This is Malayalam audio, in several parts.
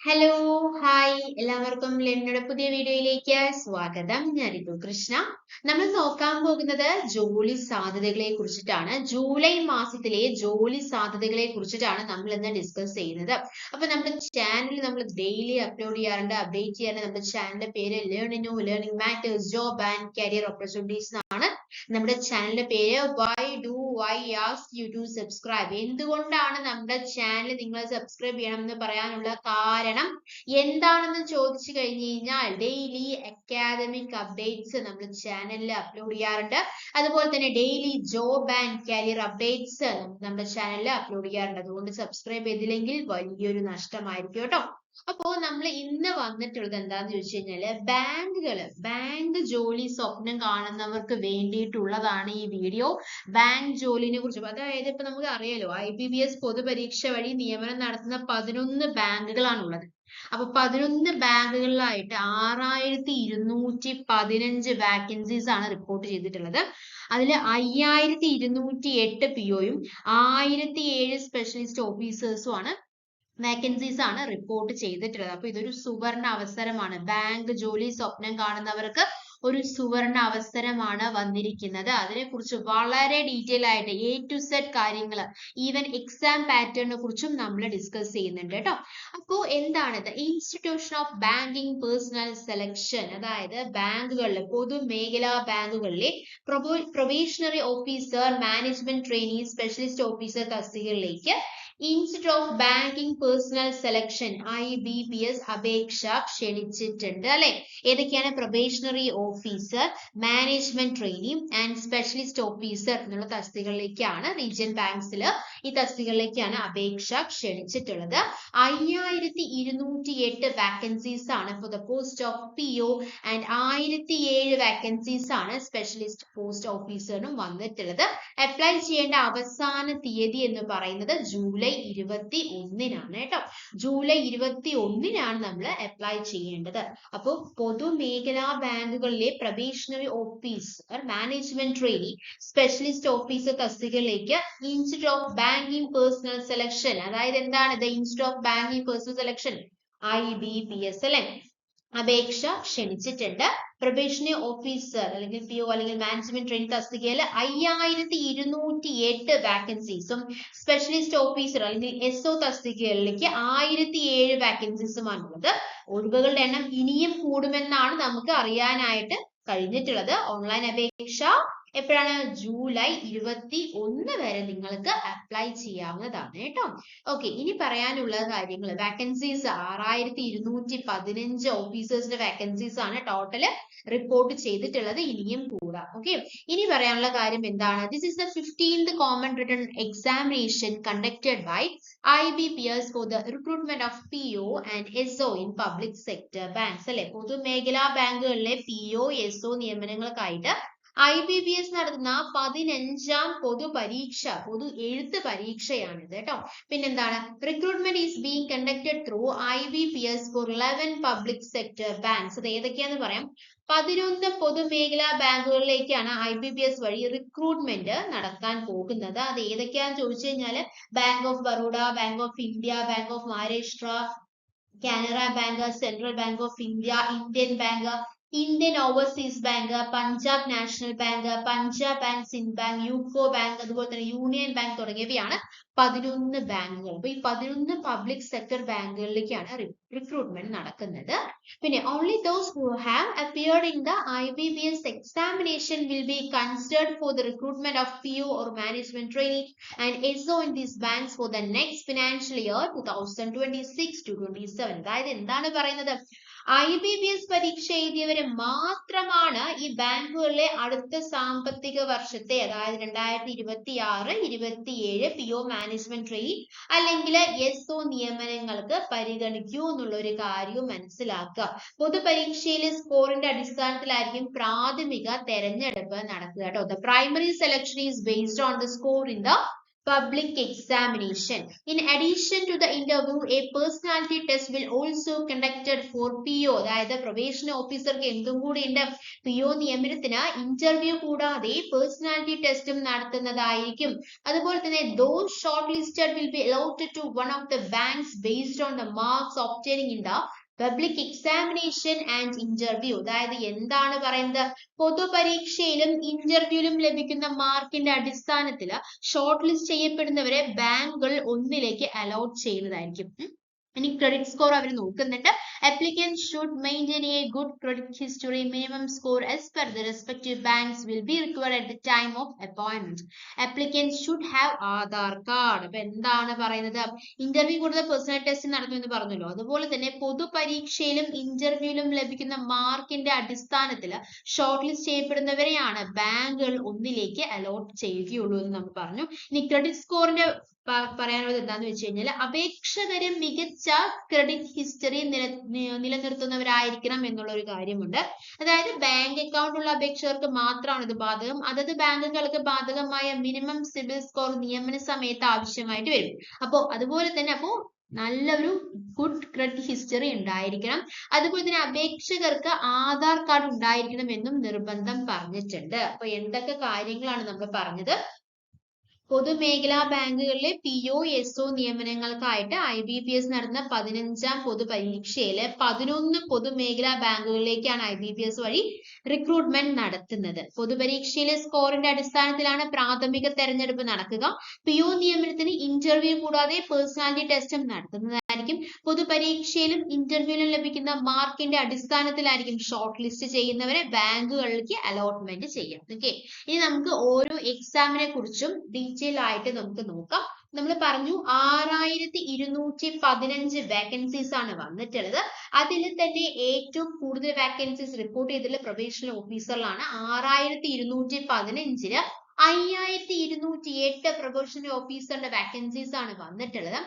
ഹലോ ഹായ് എല്ലാവർക്കും ലെന്നയുടെ പുതിയ വീഡിയോയിലേക്ക് സ്വാഗതം. ഞാൻ രിതു കൃഷ്ണ. നമ്മൾ നോക്കാൻ പോകുന്നത് ജോലി സാധ്യതകളെ കുറിച്ചിട്ടാണ്. ജൂലൈ മാസത്തിലെ ജോലി സാധ്യതകളെ കുറിച്ചിട്ടാണ് നമ്മൾ ഇന്ന് ഡിസ്കസ് ചെയ്യുന്നത്. അപ്പൊ നമ്മുടെ ചാനൽ നമ്മൾ ഡെയിലി അപ്ലോഡ് ചെയ്യാറുണ്ട്. അപ്ഡേറ്റ് ചെയ്യാൻ നമ്മുടെ ചാനലിന്റെ പേര് learning matters job and career opportunities എന്നാണ്. നമ്മുടെ ചാനലിന്റെ പേര് why do I ask you to subscribe. എന്തുകൊണ്ടാണ് നമ്മുടെ ചാനൽ നിങ്ങൾ സബ്സ്ക്രൈബ് ചെയ്യണം എന്ന് പറയാനുള്ള കാരണം എന്താണെന്ന് ചോദിച്ചു കഴിഞ്ഞു കഴിഞ്ഞാൽ ഡെയിലി അക്കാദമിക് അപ്ഡേറ്റ്സ് നമ്മൾ ചാനലിൽ അപ്ലോഡ് ചെയ്യാറുണ്ട്. അതുപോലെ തന്നെ daily job and career updates നമ്മുടെ ചാനലിൽ അപ്ലോഡ് ചെയ്യാറുണ്ട്. അതുകൊണ്ട് സബ്സ്ക്രൈബ് ചെയ്തില്ലെങ്കിൽ വലിയൊരു നഷ്ടമായിരിക്കും കേട്ടോ. അപ്പോ നമ്മൾ ഇന്ന് വന്നിട്ടുള്ളത് എന്താന്ന് ചോദിച്ചു കഴിഞ്ഞാല് ബാങ്ക് ജോലി സ്വപ്നം കാണുന്നവർക്ക് വേണ്ടിയിട്ടുള്ളതാണ് ഈ വീഡിയോ. ബാങ്ക് ജോലിനെ കുറിച്ച്, അതായത് ഇപ്പൊ നമുക്ക് അറിയാലോ, IBPS പൊതുപരീക്ഷ വഴി നിയമനം നടത്തുന്ന 11 ബാങ്കുകളാണുള്ളത്. അപ്പൊ 11 ബാങ്കുകളിലായിട്ട് 6215 വാക്കൻസീസ് ആണ് റിപ്പോർട്ട് ചെയ്തിട്ടുള്ളത്. അതിൽ 5208 POയും 1007 സ്പെഷ്യലിസ്റ്റ് ഓഫീസേഴ്സും ആണ് വാക്കൻസീസ് ആണ് റിപ്പോർട്ട് ചെയ്തിട്ടുള്ളത്. അപ്പൊ ഇതൊരു സുവർണ അവസരമാണ്. ബാങ്ക് ജോലി സ്വപ്നം കാണുന്നവർക്ക് ഒരു സുവർണ അവസരമാണ് വന്നിരിക്കുന്നത്. അതിനെക്കുറിച്ച് വളരെ ഡീറ്റെയിൽ ആയിട്ട് A to Z കാര്യങ്ങൾ, ഈവൻ എക്സാം പാറ്റേണിനെ കുറിച്ചും നമ്മൾ ഡിസ്കസ് ചെയ്യുന്നുണ്ട് കേട്ടോ. അപ്പോ എന്താണിത്? Institution of banking personnel selection, അതായത് ബാങ്കുകളിലെ പൊതുമേഖലാ ബാങ്കുകളിലെ probationary officer, management trainee, specialist officer തസ്തികകളിലേക്ക് institute of banking personnel selection IBPS അപേക്ഷ ക്ഷണിച്ചിട്ടുണ്ട് അല്ലെ. ഏതൊക്കെയാണ്? Probationary officer, management trainee and specialist officer എന്നുള്ള തസ്തികകളിലേക്കാണ് റീജിയൻ ബാങ്ക്സിൽ ഈ തസ്തികകളിലേക്കാണ് അപേക്ഷ ക്ഷണിച്ചിട്ടുള്ളത്. 5208 വാക്കൻസീസ് ആണ് for the post of PO and 1007 vacancies ആണ് സ്പെഷ്യലിസ്റ്റ് പോസ്റ്റ് ഓഫീസറിനും വന്നിട്ടുള്ളത്. അപ്ലൈ ചെയ്യേണ്ട അവസാന തീയതി എന്ന് പറയുന്നത് ജൂലൈ 21-നാണ് കേട്ടോ. ജൂലൈ 21-നാണ് നമ്മൾ അപ്ലൈ ചെയ്യേണ്ടത്. അപ്പോൾ പൊതുമേഖലാ ബാങ്കുകളിലെ probationary officer, management trainee, specialist officer തസ്തികകളിലേക്ക് institute of banking personnel selection, അതായത് എന്താണ് ഇത്? Institute of banking personnel selection IBPS അല്ലെ, അപേക്ഷ ക്ഷണിച്ചിട്ടുണ്ട്. പ്രൊബേഷണറി ഓഫീസർ അല്ലെങ്കിൽ PO അല്ലെങ്കിൽ മാനേജ്മെന്റ് ട്രെയിനി തസ്തികയിൽ 5208 വാക്കൻസീസും സ്പെഷ്യലിസ്റ്റ് ഓഫീസർ അല്ലെങ്കിൽ SO തസ്തികകളിലേക്ക് 1007 വാക്കൻസീസുമാണുള്ളത്. ഒഴിവുകളുടെ എണ്ണം ഇനിയും കൂടുമെന്നാണ് നമുക്ക് അറിയാനായിട്ട് കഴിഞ്ഞിട്ടുള്ളത്. ഓൺലൈൻ അപേക്ഷ എപ്പോഴാണ്? ജൂലൈ 21 വരെ നിങ്ങൾക്ക് അപ്ലൈ ചെയ്യാവുന്നതാണ് കേട്ടോ. ഓക്കെ, ഇനി പറയാനുള്ള കാര്യങ്ങൾ, വാക്കൻസീസ് 6215 ഓഫീസേഴ്സിന്റെ വാക്കൻസീസ് ആണ് ടോട്ടല് റിപ്പോർട്ട് ചെയ്തിട്ടുള്ളത്. ഇനിയും കൂടാം. ഓക്കെ, ഇനി പറയാനുള്ള കാര്യം എന്താണ്? This is the 15th common written examination conducted by IBPS for the recruitment of PO and SO in public sector banks അല്ലെ. പൊതുമേഖലാ ബാങ്കുകളിലെ PO SO നിയമനങ്ങൾക്കായിട്ട് IBPS നടത്തുന്ന 15ാം പൊതു എഴുത്ത് പരീക്ഷയാണിത് കേട്ടോ. പിന്നെന്താണ്? Recruitment is being conducted through IBPS for 11 public sector banks. അത് ഏതൊക്കെയാന്ന് പറയാം. 11 പൊതുമേഖലാ ബാങ്കുകളിലേക്കാണ് IBPS വഴി റിക്രൂട്ട്മെന്റ് നടത്താൻ പോകുന്നത്. അത് ഏതൊക്കെയാന്ന് ചോദിച്ചു കഴിഞ്ഞാൽ bank of Baroda, bank of India, bank of Maharashtra, Canara bank, central bank of India, Indian bank, Indian overseas bank, Punjab national bank, Punjab and Sindh bank, UCO bank, അതുപോലെ തന്നെ യൂണിയൻ ബാങ്ക് തുടങ്ങിയവയാണ് 11 ബാങ്കുകൾ. അപ്പൊ ഈ 11 പബ്ലിക് സെക്ടർ ബാങ്കുകളിലേക്കാണ് റിക്രൂട്ട്മെന്റ് നടക്കുന്നത്. പിന്നെ only those who have appeared in the IBPS examination will be considered for the recruitment of PO or management trainee and SO in these banks for the next financial year 2026-27. അതായത് എന്താണ് പറയുന്നത്? IBPS പരീക്ഷ എഴുതിയവരെ മാത്രമാണ് ഈ ബാങ്കുകളിലെ അടുത്ത സാമ്പത്തിക വർഷത്തെ, അതായത് 2026-27 PO മാനേജ്മെന്റ് ട്രെയിനി അല്ലെങ്കിൽ SO നിയമനങ്ങൾക്ക് പരിഗണിക്കൂ എന്നുള്ള ഒരു കാര്യവും മനസ്സിലാക്കുക. പൊതുപരീക്ഷയിലെ സ്കോറിന്റെ അടിസ്ഥാനത്തിലായിരിക്കും പ്രാഥമിക തെരഞ്ഞെടുപ്പ് നടക്കുക കേട്ടോ. The primary selection is based on the score in the public examination. In addition to the interview, a personality test will also conducted for PO. അതായത് പ്രൊബേഷൻ ഓഫീസർക്ക് എന്തും കൂടി ഉണ്ട്, PO നിയമനത്തിന് ഇന്റർവ്യൂ കൂടാതെ പേഴ്സണാലിറ്റി ടെസ്റ്റും നടത്തുന്നതായിരിക്കും. അതുപോലെ തന്നെ those shortlisted will be allotted to one of the banks based on the marks obtaining in the public examination and interview. അതായത് എന്താണ് പറയുന്നത്, പൊതുപരീക്ഷയിലും ഇന്റർവ്യൂവിലും ലഭിക്കുന്ന മാർക്കിന്റെ അടിസ്ഥാനത്തിൽ ഷോർട്ട് ലിസ്റ്റ് ചെയ്യപ്പെടുന്നവരെ ബാങ്കുകൾ ഒന്നിലേക്ക് അലോട്ട് ചെയ്യുന്നതായിരിക്കും. ഇനി ക്രെഡിറ്റ് സ്കോർ അവർ നോക്കുന്നുണ്ട്. Applicants should maintain a good credit history. Minimum score as per the respective banks will be required at the time of appointment. Applicants should have Aadhaar card. അപ്പൊ എന്താണ് പറയുന്നത്, ഇന്റർവ്യൂ കൂടുതൽ പേഴ്സണൽ ടെസ്റ്റ് നടത്തുമെന്ന് പറഞ്ഞല്ലോ. അതുപോലെ തന്നെ പൊതുപരീക്ഷയിലും ഇന്റർവ്യൂവിലും ലഭിക്കുന്ന മാർക്കിന്റെ അടിസ്ഥാനത്തിൽ ഷോർട്ട് ലിസ്റ്റ് ചെയ്യപ്പെടുന്നവരെയാണ് ബാങ്കുകൾ ഒന്നിലേക്ക് അലോട്ട് ചെയ്യുകയുള്ളൂ എന്ന് നമ്മൾ പറഞ്ഞു. ഇനി ക്രെഡിറ്റ് സ്കോറിന്റെ പറയാനുള്ളത് എന്താന്ന് വെച്ച് കഴിഞ്ഞാൽ അപേക്ഷകര് മികച്ച ക്രെഡിറ്റ് ഹിസ്റ്ററി നിലനിർത്തുന്നവരായിരിക്കണം എന്നുള്ള ഒരു കാര്യമുണ്ട്. അതായത് ബാങ്ക് അക്കൗണ്ട് ഉള്ള അപേക്ഷകർക്ക് മാത്രമാണ് ഇത് ബാധകം. അതത് ബാങ്കുകൾക്ക് ബാധകമായ മിനിമം സിബിൽ സ്കോർ നിയമന സമയത്ത് ആവശ്യമായിട്ട് വരും. അതുപോലെ തന്നെ നല്ലൊരു ഗുഡ് ക്രെഡിറ്റ് ഹിസ്റ്ററി ഉണ്ടായിരിക്കണം. അതുപോലെ തന്നെ അപേക്ഷകർക്ക് ആധാർ കാർഡ് ഉണ്ടായിരിക്കണം എന്നും നിർബന്ധം പറഞ്ഞിട്ടുണ്ട്. എന്തൊക്കെ കാര്യങ്ങളാണ് നമ്മൾ പറഞ്ഞത്, പൊതുമേഖലാ ബാങ്കുകളിലെ PO SO നിയമനങ്ങൾക്കായിട്ട് IBPS നടന്ന 15ാം പൊതുപരീക്ഷയിലെ 11 പൊതുമേഖലാ ബാങ്കുകളിലേക്കാണ് IBPS വഴി റിക്രൂട്ട്മെന്റ് നടത്തുന്നത്. പൊതുപരീക്ഷയിലെ സ്കോറിന്റെ അടിസ്ഥാനത്തിലാണ് പ്രാഥമിക തെരഞ്ഞെടുപ്പ് നടക്കുക. PO നിയമനത്തിന് ഇന്റർവ്യൂ കൂടാതെ പേഴ്സണാലിറ്റി ടെസ്റ്റും നടത്തുന്നതായിരിക്കും. പൊതുപരീക്ഷയിലും ഇന്റർവ്യൂവിലും ലഭിക്കുന്ന മാർക്കിന്റെ അടിസ്ഥാനത്തിലായിരിക്കും ഷോർട്ട് ലിസ്റ്റ് ചെയ്യുന്നവരെ ബാങ്കുകളിലേക്ക് അലോട്ട്മെന്റ് ചെയ്യാം. ഓക്കെ, ഇനി നമുക്ക് ഓരോ എക്സാമിനെ കുറിച്ചും ഡീറ്റെയിൽ ആയിട്ട് നമുക്ക് നോക്കാം. നമ്മൾ പറഞ്ഞു 6215 വേക്കൻസീസ് ആണ് വന്നിട്ടുള്ളത്. അതിൽ തന്നെ ഏറ്റവും കൂടുതൽ വേക്കൻസീസ് റിപ്പോർട്ട് ചെയ്തിട്ടുള്ള പ്രൊബേഷണൽ ഓഫീസറിലാണ്. 6215-ല് 5208 പ്രൊബേഷണൽ ഓഫീസറിന്റെ വേക്കൻസീസ് ആണ് വന്നിട്ടുള്ളത്.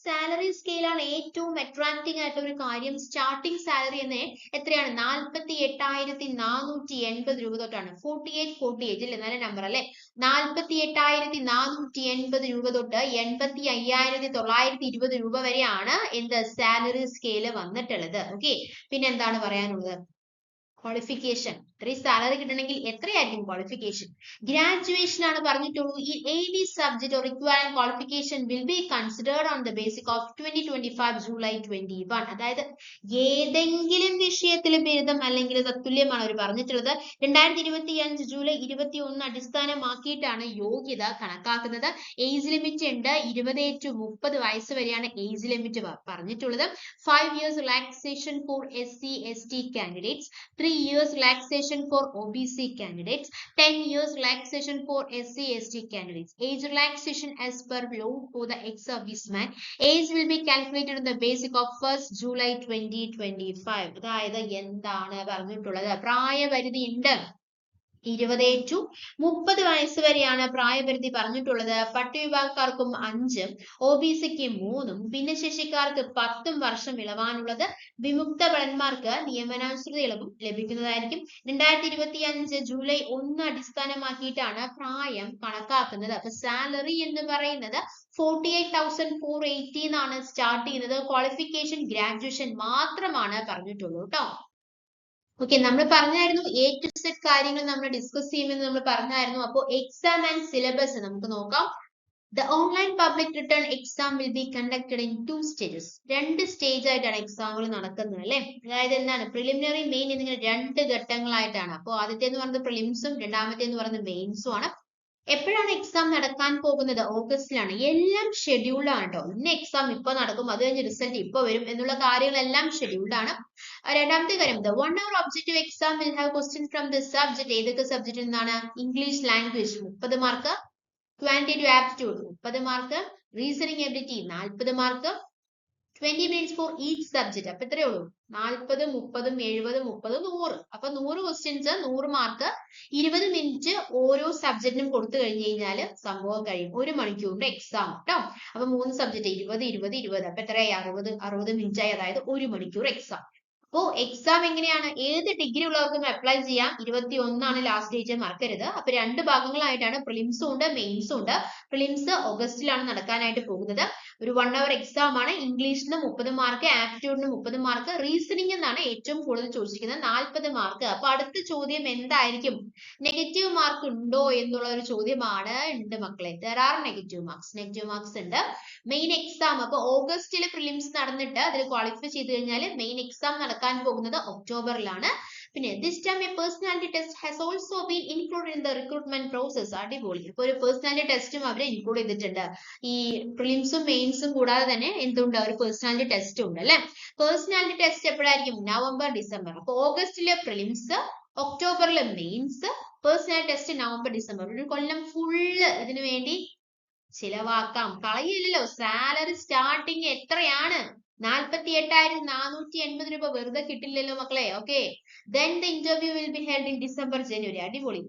സാലറി സ്കെയിലാണ് ഏറ്റവും അട്രാക്റ്റീവ് ആയിട്ടുള്ള ഒരു കാര്യം. സ്റ്റാർട്ടിംഗ് സാലറി എന്ന് എത്രയാണ്, 48,480 രൂപ തൊട്ടാണ്. 48 അല്ലേ, നല്ല നമ്പർ അല്ലെ. 48,480 രൂപ തൊട്ട് 85,920 രൂപ വരെയാണ് എന്ത് സാലറി സ്കെയില് വന്നിട്ടുള്ളത്. ഓക്കെ, പിന്നെ എന്താണ് പറയാനുള്ളത്, ക്വാളിഫിക്കേഷൻ. ഇത്രയും സാലറി കിട്ടണമെങ്കിൽ എത്രയായിരിക്കും ക്വാളിഫിക്കേഷൻ? ഗ്രാജുവേഷൻ ആണ് പറഞ്ഞിട്ടുള്ളൂ. ഈ any subject or requiring qualification will be considered on the basis of 2025 July 21. അതായത് ഏതെങ്കിലും വിഷയത്തിൽ ബിരുദം അല്ലെങ്കിൽ തത്തുല്യമാണ് അവർ പറഞ്ഞിട്ടുള്ളത്. 2025 ജൂലൈ 21 അടിസ്ഥാനമാക്കിയിട്ടാണ് യോഗ്യത കണക്കാക്കുന്നത്. ഏജ് ലിമിറ്റ് ഉണ്ട്, 20 to 30 വയസ്സ് വരെയാണ് ഏജ് ലിമിറ്റ് പറഞ്ഞിട്ടുള്ളത്. 5 years relaxation for SC ST candidates, 3 years relaxation for OBC candidates, 10 years relaxation for SC ST candidates. Age relaxation as per law for the ex-serviceman. Age will be calculated on the basis of 1st July 2025. അതായത് എന്താണ് പറഞ്ഞിട്ടുള്ളത്, പ്രായപരിധി ഉണ്ട്. 20 to 30 വയസ്സ് വരെയാണ് പ്രായപരിധി പറഞ്ഞിട്ടുള്ളത്. പട്ടികവിഭാഗക്കാർക്കും 5, OBCക്ക് 3, ഭിന്നശേഷിക്കാർക്ക് 10 വർഷം ഇളവാണുള്ളത്. വിമുക്ത ഭടന്മാർക്ക് നിയമനാനുസൃത ഇളവും ലഭിക്കുന്നതായിരിക്കും. 2025 ജൂലൈ 1 അടിസ്ഥാനമാക്കിയിട്ടാണ് പ്രായം കണക്കാക്കുന്നത്. സാലറി എന്ന് പറയുന്നത് 48,480 എന്നാണ് സ്റ്റാർട്ട് ചെയ്യുന്നത്. ക്വാളിഫിക്കേഷൻ ഗ്രാജുവേഷൻ മാത്രമാണ് പറഞ്ഞിട്ടുള്ളൂ കേട്ടോ. ഓക്കെ, നമ്മൾ പറഞ്ഞായിരുന്നു A to Z കാര്യങ്ങൾ നമ്മൾ ഡിസ്കസ് ചെയ്യുമെന്ന് നമ്മൾ പറഞ്ഞായിരുന്നു. അപ്പോൾ എക്സാം ആൻഡ് സിലബസ് നമുക്ക് നോക്കാം. The online public return exam will be conducted in 2 stages. 2 stage ആയിട്ടാണ് എക്സാമുകൾ നടക്കുന്നത് അല്ലെ. അതായത് എന്താണ്, പ്രിലിമിനറി മെയിൻ എന്നിങ്ങനെ 2 ഘട്ടങ്ങളായിട്ടാണ്. അപ്പോൾ ആദ്യത്തെ എന്ന് പറയുന്നത് പ്രിലിംസും രണ്ടാമത്തെ എന്ന് പറയുന്നത് മെയിൻസും ആണ്. എപ്പോഴാണ് എക്സാം നടക്കാൻ പോകുന്നത്? ഓഗസ്റ്റിലാണ്. എല്ലാം ഷെഡ്യൂൾഡ് ആണ് കേട്ടോ. ഇന്ന എക്സാം ഇപ്പൊ നടക്കും, അത് കഴിഞ്ഞ് റിസൾട്ട് ഇപ്പൊ വരും എന്നുള്ള കാര്യങ്ങളെല്ലാം ഷെഡ്യൂൾഡ് ആണ്. രണ്ടാമത്തെ കാര്യം, the 1 hour objective exam will have questions from the subject. ഏതൊക്കെ സബ്ജക്റ്റിൽ നിന്നാണ്? English language 30 mark, quantitative aptitude 30 mark, reasoning ability 40 mark, 20 minutes for each subject. അപ്പൊ എത്രയേ ഉള്ളൂ? 40, 30, 70, 30, 100. അപ്പൊ 100 ക്വസ്റ്റ്യൻസ് 100 മാർക്ക്, 20 മിനിറ്റ് ഓരോ സബ്ജക്റ്റിനും കൊടുത്തു കഴിഞ്ഞു കഴിഞ്ഞാൽ സംഭവം കഴിയും. 1 മണിക്കൂറിന്റെ എക്സാം കേട്ടോ. അപ്പൊ 3 സബ്ജക്ട് 20, 20, 20. അപ്പൊ എത്രയായി? 60 മിനിറ്റ് ആയി. അതായത് 1 മണിക്കൂർ എക്സാം. അപ്പോ എക്സാം എങ്ങനെയാണ്? ഏത് ഡിഗ്രി ഉള്ളവർക്കും അപ്ലൈ ചെയ്യാം. 21 ലാസ്റ്റ് ഡേറ്റ്, മറക്കരുത്. അപ്പൊ 2 ഭാഗങ്ങളായിട്ടാണ്, പ്രിലിംസും ഉണ്ട് മെയിൻസും ഉണ്ട്. പ്രിലിംസ് ഓഗസ്റ്റിലാണ് നടക്കാനായിട്ട് പോകുന്നത്. ഒരു 1 hour എക്സാം ആണ്. ഇംഗ്ലീഷിന് 30 മാർക്ക്, ആപ്റ്റിറ്റ്യൂഡിന് 30 മാർക്ക്, റീസണിംഗ് എന്നാണ് ഏറ്റവും കൂടുതൽ ചോദിച്ചിരിക്കുന്നത്, 40 മാർക്ക്. അപ്പൊ അടുത്ത ചോദ്യം എന്തായിരിക്കും? നെഗറ്റീവ് മാർക്ക് ഉണ്ടോ എന്നുള്ള ഒരു ചോദ്യമാണ്. ഉണ്ട് മക്കളെ, there are നെഗറ്റീവ് മാർക്സ് ഉണ്ട്. മെയിൻ എക്സാം അപ്പൊ ഓഗസ്റ്റിൽ പ്രിലിംസ് നടന്നിട്ട് അതിൽ ക്വാളിഫൈ ചെയ്ത് കഴിഞ്ഞാൽ മെയിൻ എക്സാം നടക്കാൻ പോകുന്നത് ഒക്ടോബറിലാണ്. പിന്നെ this time a personality test has also been included in the recruitment process. അടിപൊളി. ഇപ്പൊ ഒരു പേഴ്സണാലിറ്റി ടെസ്റ്റും അവര് ഇൻക്ലൂഡ് ചെയ്തിട്ടുണ്ട്. ഈ പ്രിലിംസും മെയിൻസും കൂടാതെ തന്നെ എന്തുണ്ട്? ഒരു പേഴ്സണാലിറ്റി ടെസ്റ്റ് ഉണ്ട് അല്ലെ. പേഴ്സണാലിറ്റി ടെസ്റ്റ് എപ്പോഴായിരിക്കും? November December. അപ്പൊ ഓഗസ്റ്റിലെ പ്രിലിംസ്, ഒക്ടോബറിലെ mains, personality test November December. ഒരു കൊല്ലം ഫുള്ള് ഇതിനു വേണ്ടി ചിലവാക്കാം. കളയില്ലല്ലോ. സാലറി സ്റ്റാർട്ടിങ് എത്രയാണ്? 48,480 രൂപ വെറുതെ കിട്ടില്ലല്ലോ മക്കളെ. Okay, then the interview will be held in December, January. അടിപൊളി.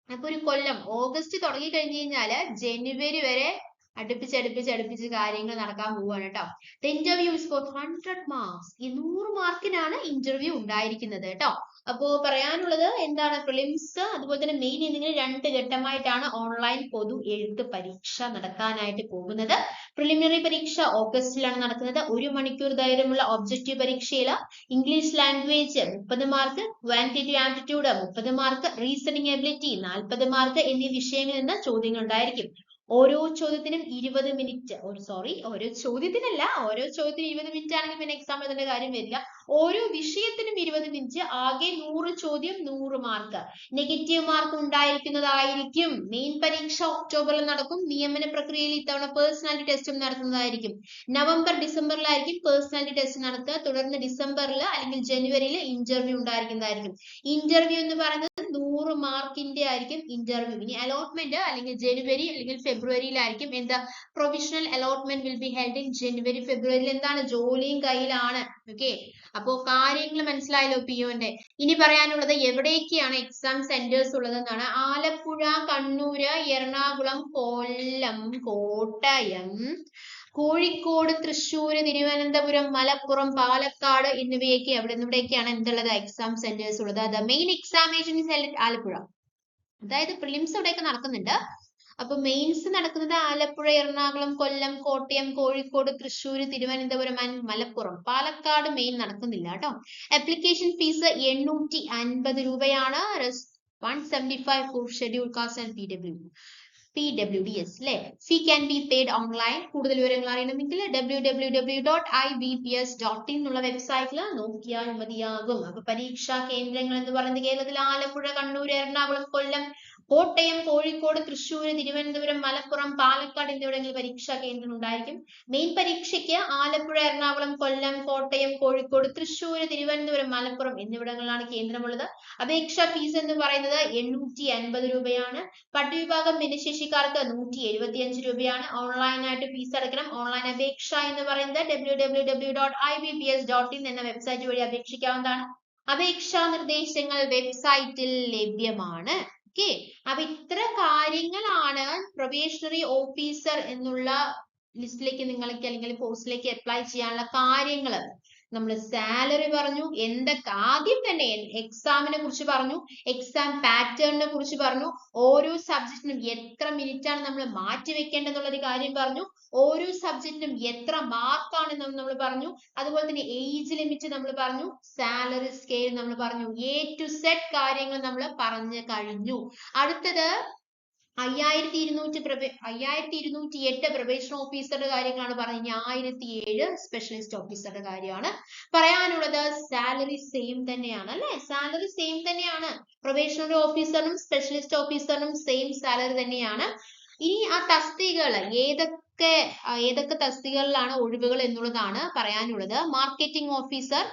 അപ്പൊ ഒരു കൊല്ലം ഓഗസ്റ്റ് തുടങ്ങി കഴിഞ്ഞു കഴിഞ്ഞാല് ജനുവരി വരെ അടുപ്പിച്ച് കാര്യങ്ങൾ നടക്കാൻ പോവുകയാണ് കേട്ടോ. The interview is for 100 marks. 100 മാർക്കിനാണ് interview ഉണ്ടായിരിക്കുന്നത് കേട്ടോ. അപ്പോ പറയാനുള്ളത് എന്താണ്? പ്രിലിംസ് അതുപോലെ തന്നെ മെയിൻ എന്നിങ്ങനെ 2 ഘട്ടമായിട്ടാണ് ഓൺലൈൻ പൊതു എഴുത്ത് പരീക്ഷ നടക്കാനായിട്ട് പോകുന്നത്. പ്രിലിമിനറി പരീക്ഷ ഓഗസ്റ്റിലാണ് നടക്കുന്നത്. 1 മണിക്കൂർ ദൈർഘ്യമുള്ള ഒബ്ജക്റ്റീവ് പരീക്ഷയിൽ English language 30 mark, quantitative aptitude 30 mark, reasoning ability 40 mark എന്നീ വിഷയങ്ങളിൽ നിന്ന് ചോദ്യങ്ങൾ ഉണ്ടായിരിക്കും. ഓരോ ചോദ്യത്തിനും 20 മിനിറ്റ്. ഓരോ ചോദ്യത്തിനല്ല, ഓരോ ചോദ്യത്തിന് 20 മിനിറ്റ് ആണെങ്കിൽ പിന്നെ എക്സാം എഴുതേണ്ട കാര്യം വരില്ല. ഓരോ വിഷയത്തിനും 20 മിനിറ്റ്. ആകെ 100 ചോദ്യം, 100 മാർക്ക്. നെഗറ്റീവ് മാർക്ക് ഉണ്ടായിരിക്കുന്നതായിരിക്കും. മെയിൻ പരീക്ഷ ഒക്ടോബറിൽ നടക്കും. നിയമന പ്രക്രിയയിൽ ഇത്തവണ പേഴ്സണാലിറ്റി ടെസ്റ്റും നടത്തുന്നതായിരിക്കും. നവംബർ ഡിസംബറിലായിരിക്കും പേഴ്സണാലിറ്റി ടെസ്റ്റ് നടത്തുക. തുടർന്ന് ഡിസംബറിൽ അല്ലെങ്കിൽ ജനുവരിയിൽ ഇന്റർവ്യൂ ഉണ്ടായിരിക്കുന്നതായിരിക്കും. ഇന്റർവ്യൂ എന്ന് പറയുന്നത് 100 മാർക്കിന്റെ ആയിരിക്കും ഇന്റർവ്യൂ. ഇനി അലോട്ട്മെന്റ് അല്ലെങ്കിൽ ജനുവരി അല്ലെങ്കിൽ ഫെബ്രുവരിയിലായിരിക്കും. എന്താ? Provisional allotment will be held in January, ഫെബ്രുവരിയിൽ എന്താണ്? ജോലിയും കയ്യിലാണ്. ഓക്കെ, അപ്പോ കാര്യങ്ങൾ മനസ്സിലായല്ലോ പിയോന്റെ. ഇനി പറയാനുള്ളത് എവിടേക്കാണ് എക്സാം സെന്റേഴ്സ് ഉള്ളതെന്നാണ്. ആലപ്പുഴ, കണ്ണൂര്, എറണാകുളം, കൊല്ലം, കോട്ടയം, കോഴിക്കോട്, തൃശ്ശൂര്, തിരുവനന്തപുരം, മലപ്പുറം, പാലക്കാട് എന്നിവയൊക്കെ ഇവിടെയൊക്കെയാണ് എന്തുള്ളത്? എക്സാം സെന്റേഴ്സ് ഉള്ളത്. The main examination is held at Alappuzha. അതായത് പ്രിലിംസ് ഇവിടെയൊക്കെ നടക്കുന്നുണ്ട്. അപ്പൊ മെയിൻസ് നടക്കുന്നത് ആലപ്പുഴ, എറണാകുളം, കൊല്ലം, കോട്ടയം, കോഴിക്കോട്, തൃശ്ശൂർ, തിരുവനന്തപുരം ആൻഡ് മലപ്പുറം. പാലക്കാട് മെയിൻ നടക്കുന്നില്ല കേട്ടോ. ആപ്ലിക്കേഷൻ ഫീസ് 850 രൂപയാണ്. 175 for scheduled caste and PWDs അല്ലെ. ഫീ ക്യാൻ ബി പെയ്ഡ് ഓൺലൈൻ. കൂടുതൽ വിവരങ്ങൾ അറിയണമെങ്കിൽ www.ibps.in എന്നുള്ള വെബ്സൈറ്റിൽ നോക്കിയാൽ മതിയാകും. അപ്പൊ പരീക്ഷാ കേന്ദ്രങ്ങൾ എന്ന് പറയുന്നത് കേരളത്തിൽ ആലപ്പുഴ, കണ്ണൂർ, എറണാകുളം, കൊല്ലം, കോട്ടയം, കോഴിക്കോട്, തൃശ്ശൂർ, തിരുവനന്തപുരം, മലപ്പുറം, പാലക്കാട് എന്നിവിടങ്ങളിൽ പരീക്ഷാ കേന്ദ്രം ഉണ്ടായിരിക്കും. മെയിൻ പരീക്ഷയ്ക്ക് ആലപ്പുഴ, എറണാകുളം, കൊല്ലം, കോട്ടയം, കോഴിക്കോട്, തൃശ്ശൂർ, തിരുവനന്തപുരം, മലപ്പുറം എന്നിവിടങ്ങളിലാണ് കേന്ദ്രമുള്ളത്. അപേക്ഷാ ഫീസ് എന്ന് പറയുന്നത് 850 രൂപയാണ്. പട്ടികവിഭാഗം ഭിന്നശേഷിക്കാർക്ക് 175 രൂപയാണ്. ഓൺലൈനായിട്ട് ഫീസ് അടയ്ക്കണം. ഓൺലൈൻ അപേക്ഷ എന്ന് പറയുന്നത് www.ibps.in എന്ന വെബ്സൈറ്റ് വഴി അപേക്ഷിക്കാവുന്നതാണ്. അപേക്ഷാ നിർദ്ദേശങ്ങൾ വെബ്സൈറ്റിൽ ലഭ്യമാണ്. ഓക്കെ, അപ്പൊ ഇത്ര കാര്യങ്ങളാണ് പ്രൊബേഷണറി ഓഫീസർ എന്നുള്ള ലിസ്റ്റിലേക്ക് നിങ്ങൾക്ക് അല്ലെങ്കിൽ പോസ്റ്റിലേക്ക് അപ്ലൈ ചെയ്യാനുള്ള കാര്യങ്ങൾ. നമ്മൾ സാലറി പറഞ്ഞു, എന്തൊക്കെ ആദ്യം തന്നെ എക്സാമിനെ കുറിച്ച് പറഞ്ഞു, എക്സാം പാറ്റേണിനെ കുറിച്ച് പറഞ്ഞു, ഓരോ സബ്ജക്റ്റിനും എത്ര മിനിറ്റ് ആണ് നമ്മൾ മാറ്റി വെക്കേണ്ടതെന്നുള്ള കാര്യം പറഞ്ഞു, ഓരോ സബ്ജക്റ്റിനും എത്ര മാർക്കാണ് നമ്മൾ പറഞ്ഞു, അതുപോലെ തന്നെ ഏജ് ലിമിറ്റ് നമ്മൾ പറഞ്ഞു, സാലറി സ്കെയിൽ നമ്മൾ പറഞ്ഞു. A to Z കാര്യങ്ങൾ നമ്മൾ പറഞ്ഞു കഴിഞ്ഞു. അടുത്തത് 5208 പ്രൊബേഷൻ ഓഫീസറുടെ കാര്യങ്ങളാണ് പറഞ്ഞത്. 1007 സ്പെഷ്യലിസ്റ്റ് ഓഫീസറുടെ കാര്യമാണ് പറയാനുള്ളത്. സാലറി സെയിം തന്നെയാണ് അല്ലെ. സാലറി സെയിം തന്നെയാണ്. പ്രൊബേഷണറി ഓഫീസറിനും സ്പെഷ്യലിസ്റ്റ് ഓഫീസറിനും സെയിം സാലറി തന്നെയാണ്. ഇനി ആ തസ്തികകൾ ഏതൊക്കെ തസ്തികകളിലാണ് ഒഴിവുകൾ എന്നുള്ളതാണ് പറയാനുള്ളത്. Marketing officer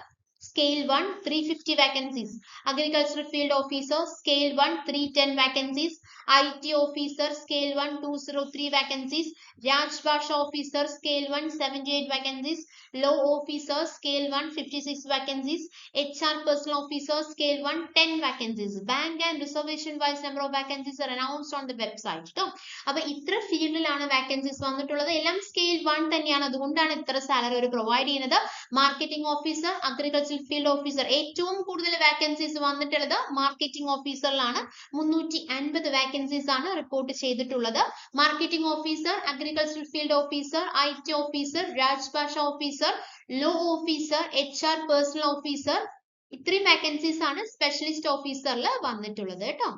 Scale 1 350 vacancies. Agricultural field officer Scale 1 310 vacancies. IT officer Scale 1 203 vacancies. Rajbhasha officer Scale 1 78 vacancies. Law officer Scale 1 56 vacancies. HR personal officer Scale 1 10 vacancies. Bank and reservation wise number of vacancies are announced on the website. അപ്പോൾ ഇത്ര ഫീൽഡിലാണ് വാക്കൻസീസ് വന്നിട്ടുള്ളത്. എല്ലാം സ്കെയിൽ 1 തന്നെയാണ്. അതുകൊണ്ടാണ് ഇത്ര സാലറി അവർ പ്രൊവൈഡ് ചെയ്യുന്നത്. Marketing officer, agriculture agricultural field officer ഏറ്റവും കൂടുതൽ വാക്കൻസീസ് വന്നിട്ടുള്ളത് മാർക്കറ്റിംഗ് ഓഫീസറിലാണ്. 350 വാക്കൻസീസ് ആണ് റിപ്പോർട്ട് ചെയ്തിട്ടുള്ളത്. Marketing officer, agricultural field officer, IT officer, Rajbhasha officer, law officer, HR personnel officer, ഇത്രയും വാക്കൻസീസ് ആണ് സ്പെഷ്യലിസ്റ്റ് ഓഫീസറിൽ വന്നിട്ടുള്ളത് കേട്ടോ.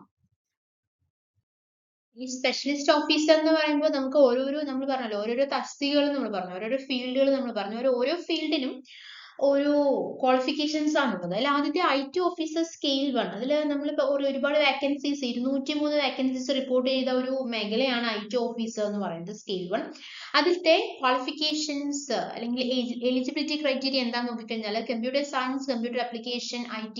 ഈ സ്പെഷ്യലിസ്റ്റ് ഓഫീസർ എന്ന് പറയുമ്പോൾ നമുക്ക് നമ്മൾ പറഞ്ഞല്ലോ ഓരോരോ തസ്തികകൾ നമ്മൾ പറഞ്ഞു, ഓരോരോ ഫീൽഡുകൾ നമ്മൾ പറഞ്ഞു, ഓരോ ഫീൽഡിനും ഒരു ക്വാളിഫിക്കേഷൻസ് ആണുള്ളത്. അതിൽ ആദ്യത്തെ IT ഓഫീസർ സ്കെയിൽ 1. അതിൽ നമ്മളിപ്പോൾ ഒരുപാട് വാക്കൻസീസ് 203 വാക്കൻസീസ് റിപ്പോർട്ട് ചെയ്ത ഒരു മേഖലയാണ് IT ഓഫീസർ എന്ന് പറയുന്നത്, സ്കെയിൽ 1. അതിലത്തെ ക്വാളിഫിക്കേഷൻസ് അല്ലെങ്കിൽ എലിജിബിലിറ്റി ക്രൈറ്റീരിയ എന്താണെന്ന് നോക്കിക്കഴിഞ്ഞാൽ computer science, computer application, IT,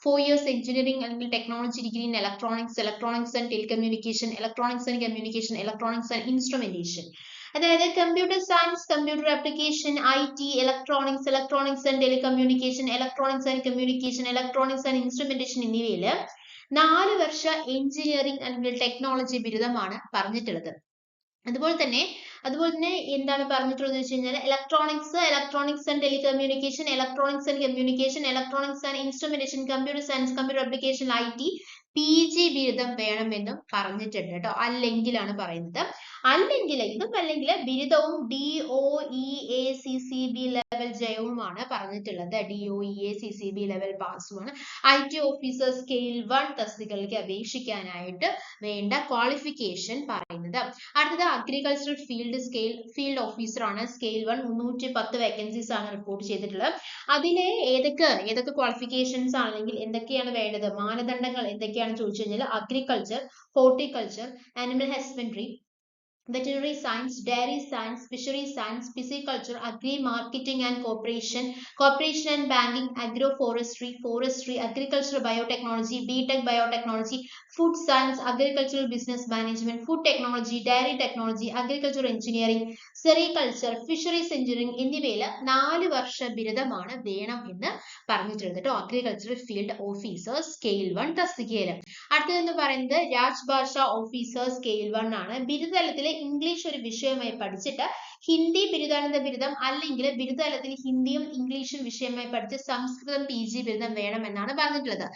4 years engineering അല്ലെങ്കിൽ technology degree in electronics and telecommunication, electronics and communication, electronics and instrumentation. അതായത് computer science, computer application, IT, electronics and telecommunication, electronics and communication, electronics and instrumentation എന്നിവയിൽ 4 വർഷ എഞ്ചിനീയറിംഗ് അല്ലെങ്കിൽ ടെക്നോളജി ബിരുദമാണ് പറഞ്ഞിട്ടുള്ളത്. അതുപോലെ തന്നെ എന്താണ് പറഞ്ഞിട്ടുള്ളത് വെച്ച് കഴിഞ്ഞാൽ electronics and telecommunication, electronics and communication, electronics and instrumentation, computer science, computer application, IT, PG ബിരുദം വേണമെന്നും പറഞ്ഞിട്ടുണ്ട് കേട്ടോ. അല്ലെങ്കിലാണ് പറയുന്നത്. അല്ലെങ്കിൽ ബിരുദവും DOEACCB ലെവൽ ജയവുമാണ് പറഞ്ഞിട്ടുള്ളത്. DOEACCB ലെവൽ പാസുമാണ് IT ഓഫീസർ സ്കെയിൽ 1 തസ്തികകളിലേക്ക് അപേക്ഷിക്കാനായിട്ട് വേണ്ട ക്വാളിഫിക്കേഷൻ പറയുന്നത്. അടുത്തത് അഗ്രികൾച്ചറൽ ഫീൽഡ് ഓഫീസർ ആണ്, സ്കെയിൽ 1. 310 വേക്കൻസീസ് ആണ് റിപ്പോർട്ട് ചെയ്തിട്ടുള്ളത്. അതിലെ ഏതൊക്കെ ക്വാളിഫിക്കേഷൻസ് ആണെങ്കിൽ എന്തൊക്കെയാണ് വേണ്ടത്, മാനദണ്ഡങ്ങൾ എന്തൊക്കെയാണ് ചോദിച്ചു കഴിഞ്ഞാൽ agriculture, horticulture, animal husbandry, veterinary science, dairy science, fishery science, pisciculture, agri marketing and cooperation and banking, agroforestry, forestry, agricultural biotechnology, BTech biotechnology, food science, agricultural business management, food technology, dairy technology, agricultural engineering, sericulture, fisheries engineering എന്നിവയിൽ 4 വർഷ ബിരുദമാണ് വേണം എന്ന് പറഞ്ഞിട്ടുള്ളത് കേട്ടോ. അഗ്രികൾച്ചറൽ ഫീൽഡ് ഓഫീസർ സ്കെയിൽ 1 തസ്തികയിൽ. അടുത്തതെന്ന് പറയുന്നത് രാജ്ഭാഷ ഓഫീസർ സ്കെയിൽ 1 ആണ്. ബിരുദതലത്തിൽ ഇംഗ്ലീഷ് ഒരു വിഷയമായി പഠിച്ചിട്ട് ഹിന്ദി ബിരുദാനന്ത ബിരുദം അല്ലെങ്കിൽ ബിരുദതലത്തിൽ ഹിന്ദിയും ഇംഗ്ലീഷും വിഷയമായി പഠിച്ച് സംസ്കൃതം PG ബിരുദം വേണമെന്നാണ് പറഞ്ഞിട്ടുള്ളത്.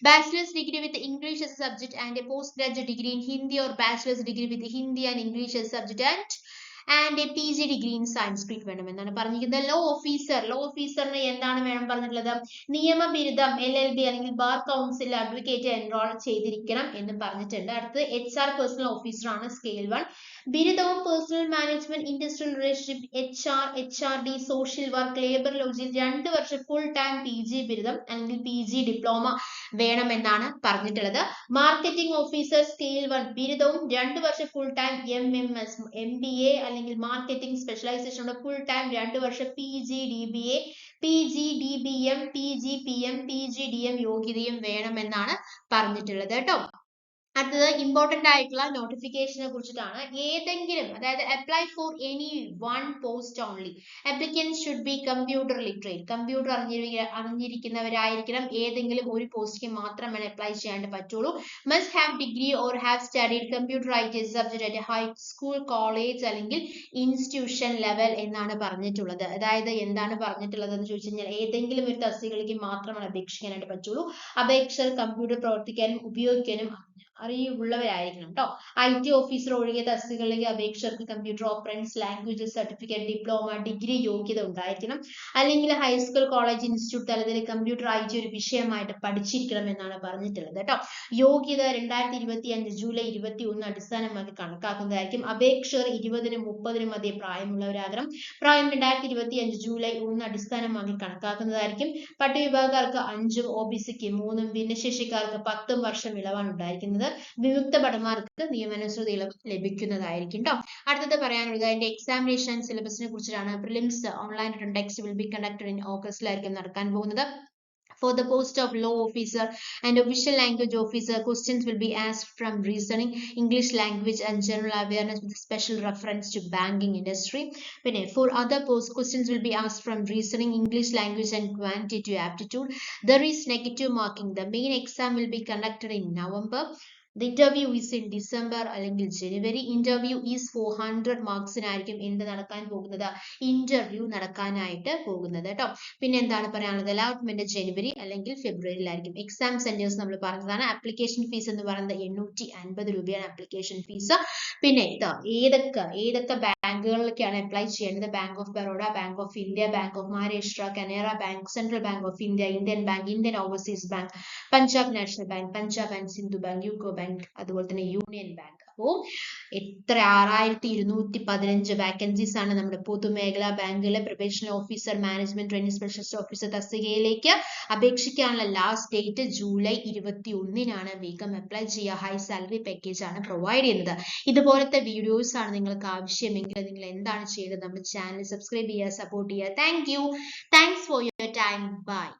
Bachelors degree with English as a subject and a post graduate degree in Hindi or bachelor's degree with Hindi and English as a subject and a PG degree in Sanskrit വേണമെന്നാണ് പറഞ്ഞിരിക്കുന്നത്. ലോ ഓഫീസറിന് എന്താണ് വേണം പറഞ്ഞിട്ടുള്ളത്, നിയമ ബിരുദം LLB അല്ലെങ്കിൽ ബാർ കൗൺസിൽ അഡ്വക്കേറ്റ് എൻറോൾ ചെയ്തിരിക്കണം എന്ന് പറഞ്ഞിട്ടുണ്ട്. അടുത്ത് HR പേഴ്സണൽ ഓഫീസർ ആണ് സ്കെയിൽ 1. ബിരുദവും personnel management, industrial relationship, HR, HRD, social work, labour ലോജിൽ 2 വർഷം ഫുൾ ടൈം PG ബിരുദം അല്ലെങ്കിൽ PG ഡിപ്ലോമ വേണമെന്നാണ് പറഞ്ഞിട്ടുള്ളത്. മാർക്കറ്റിംഗ് ഓഫീസർ സ്കെയിൽ 1 ബിരുദവും 2 വർഷം ഫുൾ ടൈം MMS, MBA അല്ലെങ്കിൽ മാർക്കറ്റിംഗ് സ്പെഷ്യലൈസേഷൻ ഫുൾ ടൈം 2 വർഷം PG DBA, PG DBM, PG PM, PG DM യോഗ്യതയും വേണമെന്നാണ് പറഞ്ഞിട്ടുള്ളത് കേട്ടോ. അടുത്തത് ഇമ്പോർട്ടന്റ് ആയിട്ടുള്ള നോട്ടിഫിക്കേഷനെ കുറിച്ചിട്ടാണ്. ഏതെങ്കിലും അതായത് apply for any one post only. Applicants should be computer literate. Computer അറിഞ്ഞിരിക്കുന്നവരായിരിക്കണം. ഏതെങ്കിലും ഒരു പോസ്റ്റിന് മാത്രമേ അപ്ലൈ ചെയ്യാൻ പറ്റുള്ളൂ. Must have degree or have studied computer IT subject at high school, college അല്ലെങ്കിൽ ഇൻസ്റ്റിറ്റ്യൂഷൻ ലെവൽ എന്നാണ് പറഞ്ഞിട്ടുള്ളത്. അതായത് എന്താണ് പറഞ്ഞിട്ടുള്ളത് എന്ന് ചോദിച്ചു കഴിഞ്ഞാൽ ഏതെങ്കിലും ഒരു തസ്തികയിലേക്ക് മാത്രമാണ് അപേക്ഷിക്കാനായിട്ട് പറ്റുള്ളൂ. അപേക്ഷകർ കമ്പ്യൂട്ടർ പ്രവർത്തിക്കാനും ഉപയോഗിക്കാനും അറിവുള്ളവരായിരിക്കണം കേട്ടോ. IT ഓഫീസർ ഒഴികെ തസ്തികകളിലേക്ക് അപേക്ഷകർക്ക് computer operations, language certificate, diploma, degree യോഗ്യത ഉണ്ടായിരിക്കണം. അല്ലെങ്കിൽ ഹൈസ്കൂൾ, കോളേജ്, ഇൻസ്റ്റിറ്റ്യൂട്ട് തലത്തിൽ കമ്പ്യൂട്ടർ IT ഒരു വിഷയമായിട്ട് പഠിച്ചിരിക്കണം എന്നാണ് പറഞ്ഞിട്ടുള്ളത് കേട്ടോ. യോഗ്യത 2025 ജൂലൈ 21 അടിസ്ഥാനമാക്കി കണക്കാക്കുന്നതായിരിക്കും. അപേക്ഷകർ 20-നും 30-നും മധ്യേ പ്രായമുള്ളവരാകണം. പ്രായം 2025 ജൂലൈ 1 അടിസ്ഥാനമാക്കി കണക്കാക്കുന്നതായിരിക്കും. പട്ടികവിഭാഗക്കാർക്ക് 5-ഉം OBCക്ക് 3-ഉം ഭിന്നശേഷിക്കാർക്ക് 10 വർഷം ഇളവാണ് ഉണ്ടായിരിക്കുന്നത്. വിമുക്ത ഭടന്മാർക്ക് നിയമനാനുസൃത ഇളവ് ലഭിക്കുന്നതായിരിക്കും ട്ടോ. അടുത്തത് പറയാനുള്ളത് അതിന്റെ എക്സാമിനേഷൻ ആൻഡ് സിലബസിനെ കുറിച്ചിട്ടാണ്. Prelims online written test will be conducted in ഓഗസ്റ്റിലായിരിക്കും നടക്കാൻ പോകുന്നത്. For the post of law officer and official language officer, questions will be asked from reasoning, English language and general awareness with special reference to banking industry. For other posts, questions will be asked from reasoning, English language and quantitative aptitude. There is negative marking. The main exam will be conducted in November. The interview is in December അല്ലെങ്കിൽ ജനുവരി. ഇന്റർവ്യൂ ഈസ് 400 മാർക്സിനായിരിക്കും എന്ത് നടക്കാൻ പോകുന്നത്, ഇന്റർവ്യൂ നടക്കാനായിട്ട് പോകുന്നത് കേട്ടോ. പിന്നെ എന്താണ് പറയാനുള്ളത്, അലോട്ട്മെന്റ് ജനുവരി അല്ലെങ്കിൽ ഫെബ്രുവരിയിലായിരിക്കും. എക്സാം സെന്റേഴ്സ് നമ്മൾ പറഞ്ഞതാണ്. ആപ്ലിക്കേഷൻ ഫീസ് എന്ന് പറയുന്നത് 850 രൂപയാണ് ആപ്ലിക്കേഷൻ ഫീസ്. പിന്നെ ഏതൊക്കെ ബാങ്കുകളിലേക്കാണ് അപ്ലൈ ചെയ്യേണ്ടത്, bank of Baroda, bank of India, bank of Maharashtra, Canara bank, central bank of India, Indian bank, Indian overseas bank, Punjab national bank, Punjab and Sindhu bank, UCO bank, അതുപോലെ തന്നെ യൂണിയൻ ബാങ്ക്. അപ്പോൾ എത്ര 6215 വാക്കൻസീസ് ആണ് നമ്മുടെ പൊതുമേഖലാ ബാങ്കിലെ probational officer, management training specialist officer തസ്തികയിലേക്ക് അപേക്ഷിക്കാനുള്ള ലാസ്റ്റ് ഡേറ്റ് ജൂലൈ 21-നാണ്. വേഗം അപ്ലൈ ചെയ്യുക. ഹൈ സാലറി പാക്കേജ് ആണ് പ്രൊവൈഡ് ചെയ്യുന്നത്. ഇതുപോലത്തെ വീഡിയോസ് ആണ് നിങ്ങൾക്ക് ആവശ്യമെങ്കിൽ നിങ്ങൾ എന്താണ് ചെയ്യേണ്ടത്, നമ്മുടെ ചാനൽ സബ്സ്ക്രൈബ് ചെയ്യുക, സപ്പോർട്ട് ചെയ്യുക. Thanks for your time. By.